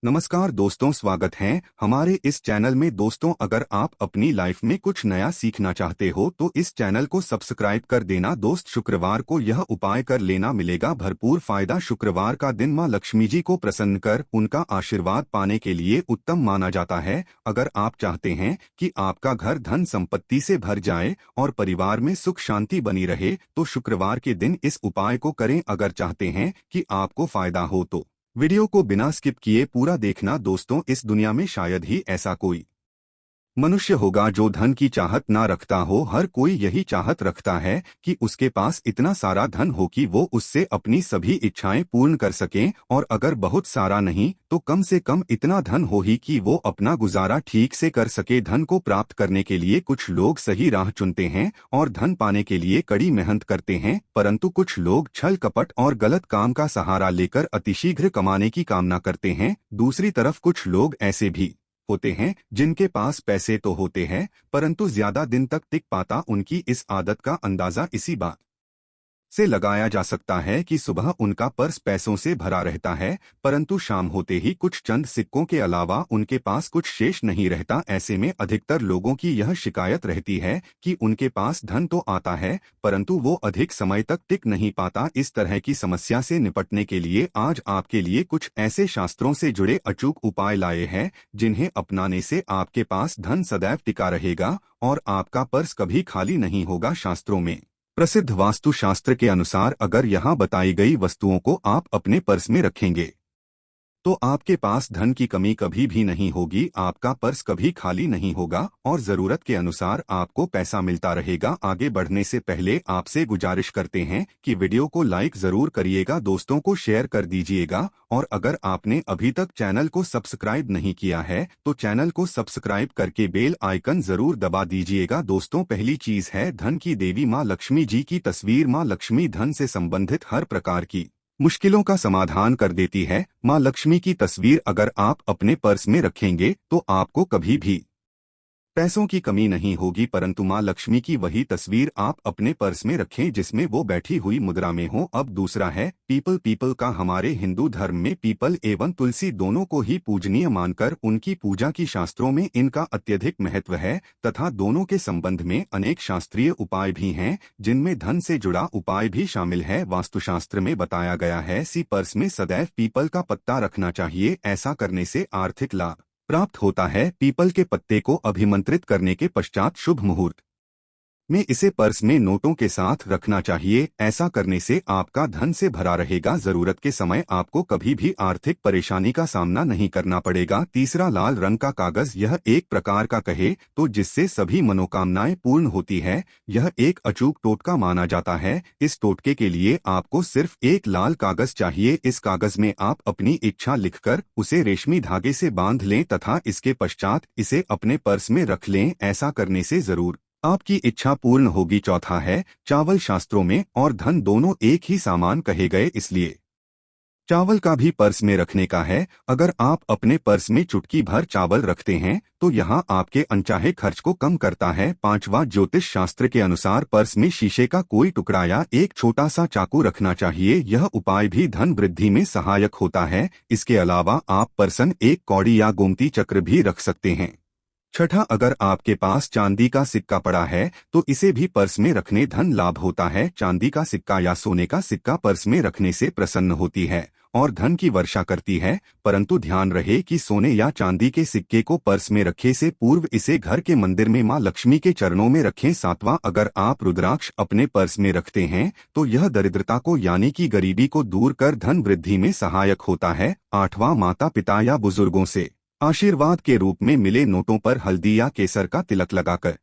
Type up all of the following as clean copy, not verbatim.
नमस्कार दोस्तों, स्वागत है हमारे इस चैनल में। दोस्तों, अगर आप अपनी लाइफ में कुछ नया सीखना चाहते हो तो इस चैनल को सब्सक्राइब कर देना दोस्त। शुक्रवार को यह उपाय कर लेना, मिलेगा भरपूर फायदा। शुक्रवार का दिन मां लक्ष्मी जी को प्रसन्न कर उनका आशीर्वाद पाने के लिए उत्तम माना जाता है। अगर आप चाहते हैं कि आपका घर धन संपत्ति से भर जाए और परिवार में सुख शांति बनी रहे तो शुक्रवार के दिन इस उपाय को करें। अगर चाहते हैं कि आपको फायदा हो तो वीडियो को बिना स्किप किए पूरा देखना दोस्तों। इस दुनिया में शायद ही ऐसा कोई मनुष्य होगा जो धन की चाहत ना रखता हो। हर कोई यही चाहत रखता है कि उसके पास इतना सारा धन हो कि वो उससे अपनी सभी इच्छाएं पूर्ण कर सकें, और अगर बहुत सारा नहीं तो कम से कम इतना धन हो ही कि वो अपना गुजारा ठीक से कर सके। धन को प्राप्त करने के लिए कुछ लोग सही राह चुनते हैं और धन पाने के लिए कड़ी मेहनत करते हैं, परंतु कुछ लोग छल कपट और गलत काम का सहारा लेकर अतिशीघ्र कमाने की कामना करते हैं। दूसरी तरफ कुछ लोग ऐसे भी होते हैं जिनके पास पैसे तो होते हैं परंतु ज्यादा दिन तक टिक पाता। उनकी इस आदत का अंदाजा इसी बात से लगाया जा सकता है कि सुबह उनका पर्स पैसों से भरा रहता है परंतु शाम होते ही कुछ चंद सिक्कों के अलावा उनके पास कुछ शेष नहीं रहता। ऐसे में अधिकतर लोगों की यह शिकायत रहती है कि उनके पास धन तो आता है परंतु वो अधिक समय तक टिक नहीं पाता। इस तरह की समस्या से निपटने के लिए आज आपके लिए कुछ ऐसे शास्त्रों से जुड़े अचूक उपाय लाए हैं जिन्हें अपनाने से आपके पास धन सदैव टिका रहेगा और आपका पर्स कभी खाली नहीं होगा। शास्त्रों में प्रसिद्ध वास्तु शास्त्र के अनुसार अगर यहाँ बताई गई वस्तुओं को आप अपने पर्स में रखेंगे तो आपके पास धन की कमी कभी भी नहीं होगी। आपका पर्स कभी खाली नहीं होगा और जरूरत के अनुसार आपको पैसा मिलता रहेगा। आगे बढ़ने से पहले आपसे गुजारिश करते हैं कि वीडियो को लाइक जरूर करिएगा, दोस्तों को शेयर कर दीजिएगा, और अगर आपने अभी तक चैनल को सब्सक्राइब नहीं किया है तो चैनल को सब्सक्राइब करके बेल आइकन जरूर दबा दीजिएगा। दोस्तों, पहली चीज है धन की देवी माँ लक्ष्मी जी की तस्वीर। माँ लक्ष्मी धन से संबंधित हर प्रकार की मुश्किलों का समाधान कर देती है। माँ लक्ष्मी की तस्वीर अगर आप अपने पर्स में रखेंगे तो आपको कभी भी पैसों की कमी नहीं होगी, परंतु माँ लक्ष्मी की वही तस्वीर आप अपने पर्स में रखें जिसमें वो बैठी हुई मुद्रा में हो। अब दूसरा है पीपल। पीपल का हमारे हिंदू धर्म में पीपल एवं तुलसी दोनों को ही पूजनीय मानकर उनकी पूजा की शास्त्रों में इनका अत्यधिक महत्व है तथा दोनों के संबंध में अनेक शास्त्रीय उपाय भी हैं जिनमें धन से जुड़ा उपाय भी शामिल है। वास्तुशास्त्र में बताया गया है सी पर्स में सदैव पीपल का पत्ता रखना चाहिए। ऐसा करने से आर्थिक लाभ प्राप्त होता है। पीपल के पत्ते को अभिमंत्रित करने के पश्चात शुभ मुहूर्त में इसे पर्स में नोटों के साथ रखना चाहिए। ऐसा करने से आपका धन से भरा रहेगा। जरूरत के समय आपको कभी भी आर्थिक परेशानी का सामना नहीं करना पड़ेगा। तीसरा, लाल रंग का कागज। यह एक प्रकार का कहे तो जिससे सभी मनोकामनाएं पूर्ण होती है। यह एक अचूक टोटका माना जाता है। इस टोटके के लिए आपको सिर्फ एक लाल कागज चाहिए। इस कागज में आप अपनी इच्छा लिखकर उसे रेशमी धागे से बांध लें तथा इसके पश्चात इसे अपने पर्स में रख लें। ऐसा करने से जरूर आपकी इच्छा पूर्ण होगी। चौथा है चावल। शास्त्रों में और धन दोनों एक ही सामान कहे गए, इसलिए चावल का भी पर्स में रखने का है। अगर आप अपने पर्स में चुटकी भर चावल रखते हैं तो यहाँ आपके अनचाहे खर्च को कम करता है। पांचवा, ज्योतिष शास्त्र के अनुसार पर्स में शीशे का कोई टुकड़ा या एक छोटा सा चाकू रखना चाहिए। यह उपाय भी धन वृद्धि में सहायक होता है। इसके अलावा आप पर्सन एक कौड़ी या गोमती चक्र भी रख सकते हैं। छठा, अगर आपके पास चांदी का सिक्का पड़ा है तो इसे भी पर्स में रखने धन लाभ होता है। चांदी का सिक्का या सोने का सिक्का पर्स में रखने से प्रसन्न होती है और धन की वर्षा करती है, परंतु ध्यान रहे कि सोने या चांदी के सिक्के को पर्स में रखे से पूर्व इसे घर के मंदिर में मां लक्ष्मी के चरणों में रखें। सातवां, अगर आप रुद्राक्ष अपने पर्स में रखते हैं तो यह दरिद्रता को यानी कि गरीबी को दूर कर धन वृद्धि में सहायक होता है। आठवां, माता पिता या बुजुर्गों से आशीर्वाद के रूप में मिले नोटों पर हल्दी या केसर का तिलक लगाकर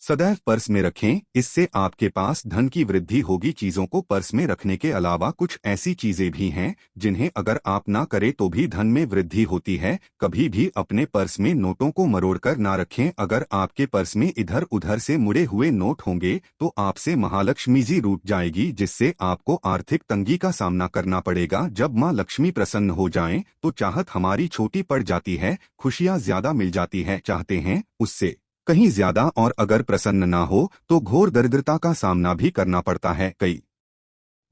सदैव पर्स में रखें। इससे आपके पास धन की वृद्धि होगी। चीजों को पर्स में रखने के अलावा कुछ ऐसी चीजें भी हैं जिन्हें अगर आप ना करें तो भी धन में वृद्धि होती है। कभी भी अपने पर्स में नोटों को मरोड़कर ना रखें। अगर आपके पर्स में इधर उधर से मुड़े हुए नोट होंगे तो आपसे महालक्ष्मी जी रूठ जाएगी, जिससे आपको आर्थिक तंगी का सामना करना पड़ेगा। जब माँ लक्ष्मी प्रसन्न हो जाएं तो चाहत हमारी छोटी पड़ जाती है, खुशियाँ ज्यादा मिल जाती है। चाहते हैं उससे कहीं ज्यादा, और अगर प्रसन्न ना हो तो घोर दरिद्रता का सामना भी करना पड़ता है। कई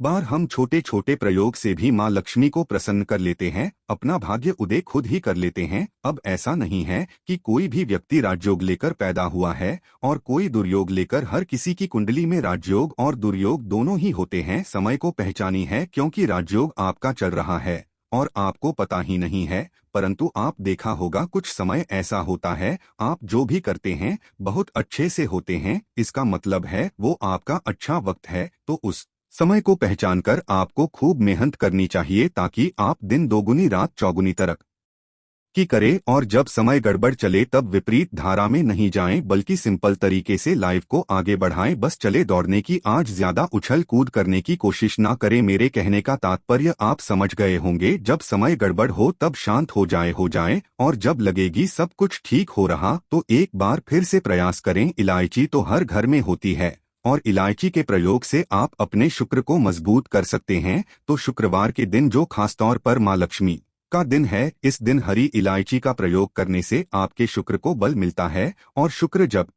बार हम छोटे छोटे प्रयोग से भी माँ लक्ष्मी को प्रसन्न कर लेते हैं, अपना भाग्य उदय खुद ही कर लेते हैं। अब ऐसा नहीं है कि कोई भी व्यक्ति राजयोग लेकर पैदा हुआ है और कोई दुर्योग लेकर। हर किसी की कुंडली में राजयोग और दुर्योग दोनों ही होते हैं। समय को पहचानी है क्योंकि राजयोग आपका चल रहा है और आपको पता ही नहीं है। परंतु आप देखा होगा कुछ समय ऐसा होता है आप जो भी करते हैं बहुत अच्छे से होते हैं, इसका मतलब है वो आपका अच्छा वक्त है। तो उस समय को पहचानकर आपको खूब मेहनत करनी चाहिए ताकि आप दिन दोगुनी रात चौगुनी तरक्की करें। और जब समय गड़बड़ चले तब विपरीत धारा में नहीं जाएं बल्कि सिंपल तरीके से लाइफ को आगे बढ़ाएं। बस चले दौड़ने की, आज ज्यादा उछल कूद करने की कोशिश ना करें। मेरे कहने का तात्पर्य आप समझ गए होंगे। जब समय गड़बड़ हो तब शांत हो जाए और जब लगेगी सब कुछ ठीक हो रहा तो एक बार फिर से प्रयास करें। इलायची तो हर घर में होती है और इलायची के प्रयोग से आप अपने शुक्र को मजबूत कर सकते हैं। तो शुक्रवार के दिन जो खासतौर पर माँ लक्ष्मी का दिन है, इस दिन हरी इलायची का प्रयोग करने से आपके शुक्र को बल मिलता है और शुक्र जब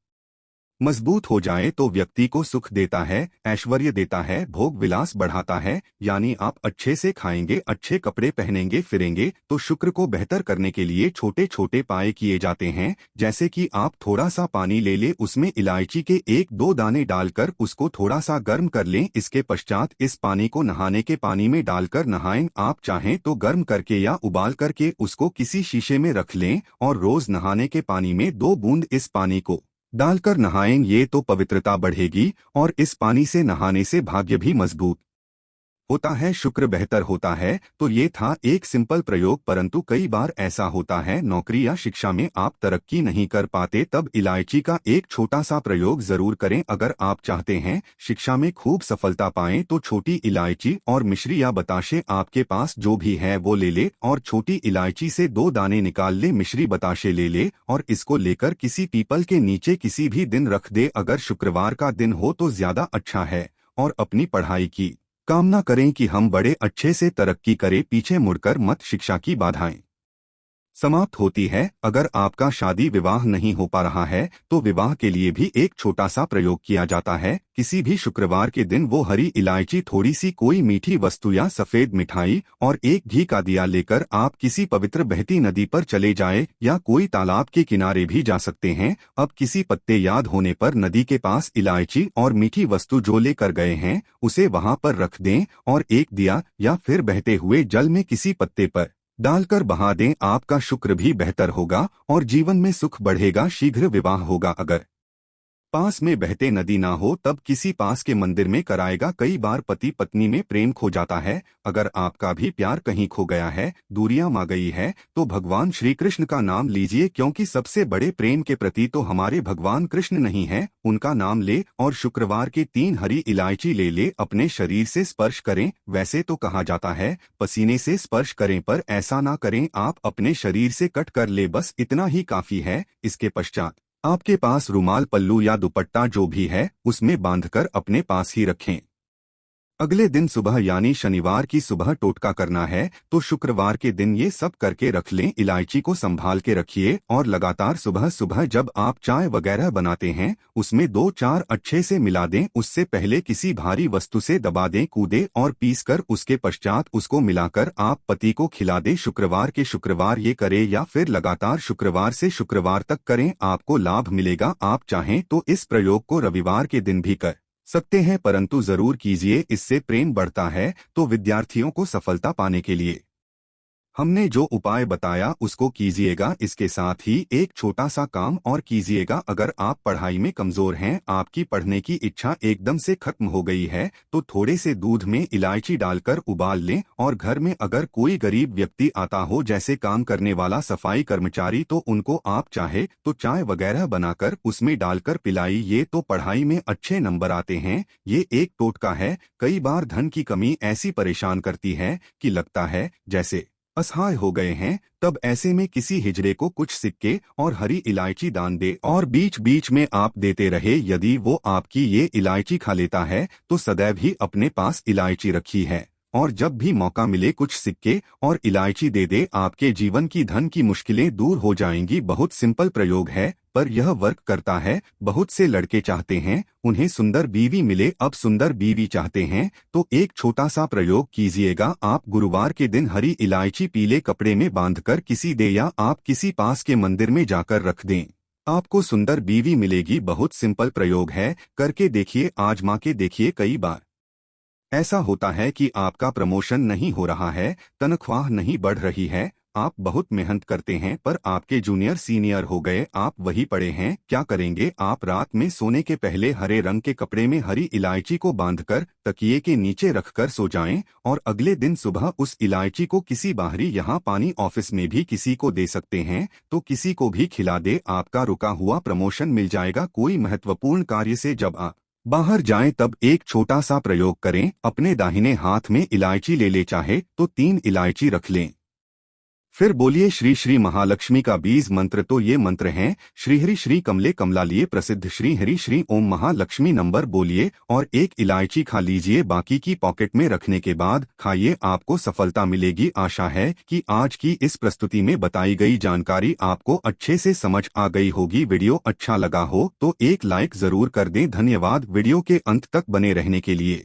मजबूत हो जाए तो व्यक्ति को सुख देता है, ऐश्वर्य देता है, भोग विलास बढ़ाता है। यानी आप अच्छे से खाएंगे, अच्छे कपड़े पहनेंगे, फिरेंगे। तो शुक्र को बेहतर करने के लिए छोटे छोटे पाए किए जाते हैं, जैसे कि आप थोड़ा सा पानी ले उसमें इलायची के 1-2 दाने डालकर उसको थोड़ा सा गर्म कर लें। इसके पश्चात इस पानी को नहाने के पानी में डालकर नहाएं। आप चाहें तो गर्म करके या उबाल करके उसको किसी शीशे में रख लें और रोज नहाने के पानी में 2 बूंद इस पानी को डालकर नहाएं। ये तो पवित्रता बढ़ेगी और इस पानी से नहाने से भाग्य भी मजबूत होता है, शुक्र बेहतर होता है। तो ये था एक सिंपल प्रयोग, परंतु कई बार ऐसा होता है नौकरी या शिक्षा में आप तरक्की नहीं कर पाते, तब इलायची का एक छोटा सा प्रयोग जरूर करें। अगर आप चाहते हैं शिक्षा में खूब सफलता पाएं तो छोटी इलायची और मिश्री या बताशे आपके पास जो भी है वो ले और छोटी इलायची से 2 दाने निकाल ले, मिश्री बताशे ले और इसको लेकर किसी पीपल के नीचे किसी भी दिन रख दे। अगर शुक्रवार का दिन हो तो ज्यादा अच्छा है। और अपनी पढ़ाई की कामना करें कि हम बड़े अच्छे से तरक्की करें, पीछे मुड़कर मत। शिक्षा की बाधाएं समाप्त होती है। अगर आपका शादी विवाह नहीं हो पा रहा है तो विवाह के लिए भी एक छोटा सा प्रयोग किया जाता है। किसी भी शुक्रवार के दिन वो हरी इलायची, थोड़ी सी कोई मीठी वस्तु या सफेद मिठाई और एक घी का दिया लेकर आप किसी पवित्र बहती नदी पर चले जाए या कोई तालाब के किनारे भी जा सकते हैं। अब किसी पत्ते याद होने पर नदी के पास इलायची और मीठी वस्तु जो लेकर गए हैं उसे वहां पर रख दें और एक दिया या फिर बहते हुए जल में किसी पत्ते पर डालकर बहा दें। आपका शुक्र भी बेहतर होगा और जीवन में सुख बढ़ेगा, शीघ्र विवाह होगा। अगर पास में बहते नदी ना हो तब किसी पास के मंदिर में कराएगा। कई बार पति पत्नी में प्रेम खो जाता है। अगर आपका भी प्यार कहीं खो गया है, दूरियां आ गई है, तो भगवान श्री कृष्ण का नाम लीजिए, क्योंकि सबसे बड़े प्रेम के प्रति तो हमारे भगवान कृष्ण नहीं है। उनका नाम ले और शुक्रवार के 3 हरी इलायची ले अपने शरीर से स्पर्श करें। वैसे तो कहा जाता है पसीने से स्पर्श करें, पर ऐसा ना करें, आप अपने शरीर से कट कर ले, बस इतना ही काफी है। इसके पश्चात आपके पास रुमाल, पल्लू या दुपट्टा जो भी है उसमें बांधकर अपने पास ही रखें। अगले दिन सुबह यानी शनिवार की सुबह टोटका करना है, तो शुक्रवार के दिन ये सब करके रख लें। इलायची को संभाल के रखिए और लगातार सुबह सुबह जब आप चाय वगैरह बनाते हैं उसमें 2-4 अच्छे से मिला दें। उससे पहले किसी भारी वस्तु से दबा दें, कूदे और पीसकर उसके पश्चात उसको मिलाकर आप पति को खिला दें। शुक्रवार के शुक्रवार ये करें या फिर लगातार शुक्रवार से शुक्रवार तक करें, आपको लाभ मिलेगा। आप चाहें तो इस प्रयोग को रविवार के दिन भी कर सकते हैं, परंतु जरूर कीजिए, इससे प्रेम बढ़ता है। तो विद्यार्थियों को सफलता पाने के लिए हमने जो उपाय बताया उसको कीजिएगा। इसके साथ ही एक छोटा सा काम और कीजिएगा। अगर आप पढ़ाई में कमजोर हैं, आपकी पढ़ने की इच्छा एकदम से खत्म हो गई है, तो थोड़े से दूध में इलायची डालकर उबाल लें और घर में अगर कोई गरीब व्यक्ति आता हो, जैसे काम करने वाला सफाई कर्मचारी, तो उनको आप चाहे तो चाय वगैरह बनाकर उसमें डालकर पिलाई। ये तो पढ़ाई में अच्छे नंबर आते हैं। ये एक टोटका है। कई बार धन की कमी ऐसी परेशान करती है कि लगता है जैसे असहाय हो गए हैं, तब ऐसे में किसी हिजड़े को कुछ सिक्के और हरी इलायची दान दे और बीच बीच में आप देते रहे। यदि वो आपकी ये इलायची खा लेता है तो सदैव ही अपने पास इलायची रखी है और जब भी मौका मिले कुछ सिक्के और इलायची दे दे, आपके जीवन की धन की मुश्किलें दूर हो जाएंगी। बहुत सिंपल प्रयोग है पर यह वर्क करता है। बहुत से लड़के चाहते हैं उन्हें सुंदर बीवी मिले, अब सुंदर बीवी चाहते हैं तो एक छोटा सा प्रयोग कीजिएगा। आप गुरुवार के दिन हरी इलायची पीले कपड़े में बांधकर किसी दे या आप किसी पास के मंदिर में जाकर रख दें, आपको सुंदर बीवी मिलेगी। बहुत सिंपल प्रयोग है, करके देखिए, आजमा के देखिए। कई बार ऐसा होता है कि आपका प्रमोशन नहीं हो रहा है, तनख्वाह नहीं बढ़ रही है, आप बहुत मेहनत करते हैं पर आपके जूनियर सीनियर हो गए, आप वही पड़े हैं। क्या करेंगे आप? रात में सोने के पहले हरे रंग के कपड़े में हरी इलायची को बांधकर तकिए के नीचे रखकर सो जाएं और अगले दिन सुबह उस इलायची को किसी बाहरी, यहाँ पानी ऑफिस में भी किसी को दे सकते हैं, तो किसी को भी खिला दे, आपका रुका हुआ प्रमोशन मिल जाएगा। कोई महत्वपूर्ण कार्य से जब आप बाहर जाएं तब एक छोटा सा प्रयोग करें, अपने दाहिने हाथ में इलायची ले ले, चाहे तो 3 इलायची रख लें, फिर बोलिए श्री श्री महालक्ष्मी का बीज मंत्र। तो ये मंत्र हैं श्री हरि श्री कमले कमला लिए प्रसिद्ध श्री हरि श्री ओम महालक्ष्मी। नंबर बोलिए और एक इलायची खा लीजिए, बाकी की पॉकेट में रखने के बाद खाइए, आपको सफलता मिलेगी। आशा है कि आज की इस प्रस्तुति में बताई गई जानकारी आपको अच्छे से समझ आ गई होगी। वीडियो अच्छा लगा हो तो एक लाइक जरूर कर दें। धन्यवाद वीडियो के अंत तक बने रहने के लिए।